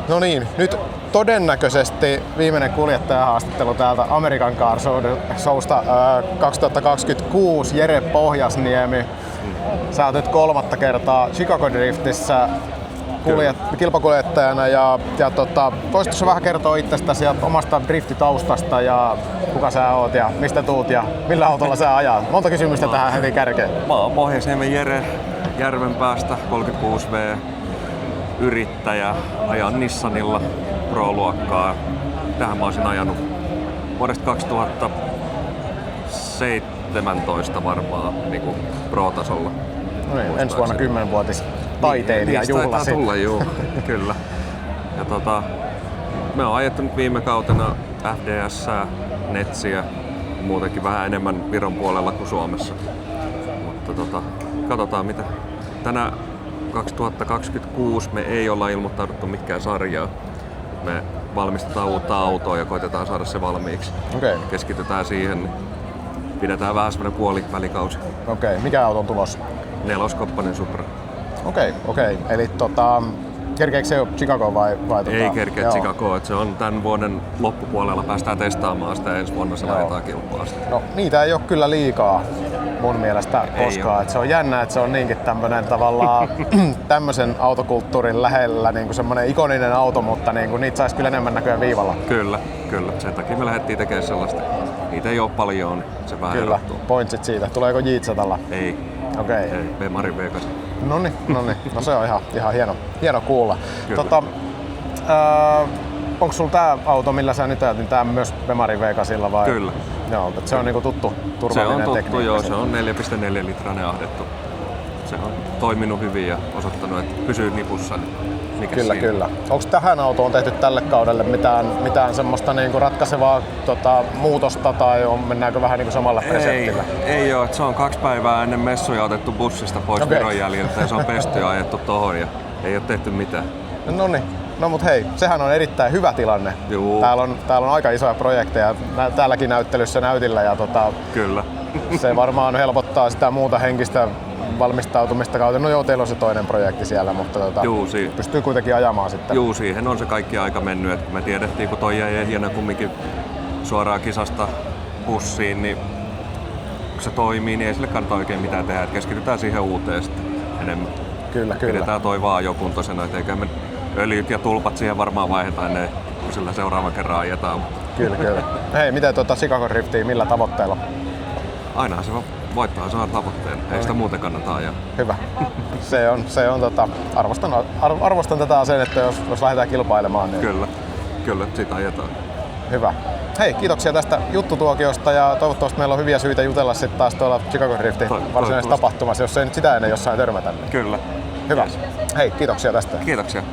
No niin, nyt todennäköisesti viimeinen kuljettajahaastattelu täältä American Car Showsta 2026. Jere Pohjasniemi. Sä oot nyt 3. kertaa Chicago Driftissä kilpakuljettajana ja voisitko vähän kertoa itsestäsi ja omasta driftitaustasta ja kuka sä oot ja mistä tuut ja millä autolla sä ajat? Monta kysymystä tähän heti kärkeen. Mä oon Pohjasniemen Jere Järvenpäästä, 36V, yrittäjä, ajan Nissanilla Pro-luokkaa. Tähän mä olisin ajanut vuodesta 2017 varmaan niin Pro-tasolla. No niin, ensi vuonna 10-vuotis taiteilijajuhlasi. Taitaa tulla, juu, kyllä. Ja me on ajettu nyt viime kautena FDS:ää, Netsiä, muutenkin vähän enemmän Viron puolella kuin Suomessa. Mutta katsotaan mitä. Tänä 2026 me ei olla ilmoittauduttu mikään sarjaa. Me valmistetaan uutta autoa ja koitetaan saada se valmiiksi. Okay. Keskitytään siihen. Pidetään vähän semmoinen puolivälikausi. Okei, mikä auto on tulossa? 4-koppainen Supra. Okei. Eli kerkeekö se Chicagoon vai Ei kerkeä Chicagoon, että se on tämän vuoden loppupuolella, päästään testaamaan sitä, ensi vuonna se laitetaan kilpaa. No niitä ei ole kyllä liikaa mun mielestä koskaan. Että se on jännä, että se on niinkin tämmönen tavallaan tämmöisen autokulttuurin lähellä niin semmoinen ikoninen auto, mutta niin niitä saisi kyllä enemmän näköä viivalla. Kyllä. Sen takia me lähdettiin tekemään sellaista. Niitä ei ole paljon, niin se vähän kyllä, erottuu. pointsit siitä. Tuleeko Jeetsatalla? Ei. Okei. Ei, Bemarin V8. Noniin. No se on ihan hieno kuulla. Onko sulla tää auto, millä sä nyt ajat, niin tää myös Bemarin V8 vai? Kyllä. Joo, se on niinku tuttu turvallinen tekniikka. Se on tuttu, joo. Se on 4,4 litrainen ahdettu. Se on toiminut hyvin ja osoittanut, että pysyy nipussa. Kyllä. Onko tähän autoon tehty tälle kaudelle mitään semmoista niinku ratkaisevaa muutosta tai mennäänkö vähän niinku samalla reseptillä? Ei ole. Se on 2 päivää ennen messuja otettu bussista pois Viron jäljiltä ja se on pesty ja ajettu tohon ja ei ole tehty mitään. Noniin. No mut hei, sehän on erittäin hyvä tilanne. Juu. Täällä on aika isoja projekteja täälläkin näyttelyssä näytillä ja Kyllä. se varmaan helpottaa sitä muuta henkistä valmistautumista kautta. No joo, teillä on se toinen projekti siellä, mutta pystyy kuitenkin ajamaan sitten. Juu, siihen on se kaikki aika mennyt. Et me tiedettiin, kun toi jäi ehjänä kumminkin suoraan kisasta bussiin, niin kun se toimii, niin ei sille kannata oikein mitään tehdä. Et keskitytään siihen uuteen sitten enemmän. Kyllä. Pidetään toi vaan ajokuntoisena, et eikä me öljyt ja tulpat siihen varmaan vaihdetaan ennen kun sillä seuraavan kerran ajetaan. Kyllä. Hei, miten Chicago Driftia, millä tavoitteilla? Ainahan se voittaa saa tavoitteen. Ei sitä muuten kannata ajaa. Hyvä. Se on arvostan tätä asennetta, jos lähdetään kilpailemaan. Niin... Kyllä, sitä ajetaan. Hyvä. Hei, kiitoksia tästä juttutuokiosta ja toivottavasti meillä on hyviä syitä jutella sitten taas tuolla Chicago Driftin varsinaisessa tapahtumassa, jos ei nyt sitä ennen jossain törmätä. Niin. Kyllä. Hyvä. Hei, kiitoksia tästä. Kiitoksia.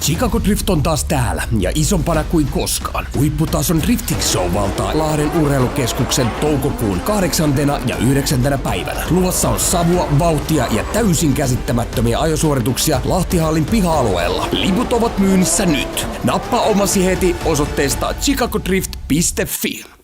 Chicago Drift on taas täällä ja isompana kuin koskaan. Huipputason Drifting Show valtaa Lahden urheilukeskuksen toukokuun 8. ja 9. päivänä. Luvassa on savua, vauhtia ja täysin käsittämättömiä ajosuorituksia Lahtihallin piha-alueella. Liput ovat myynnissä nyt. Nappaa omasi heti osoitteesta chicagodrift.fi.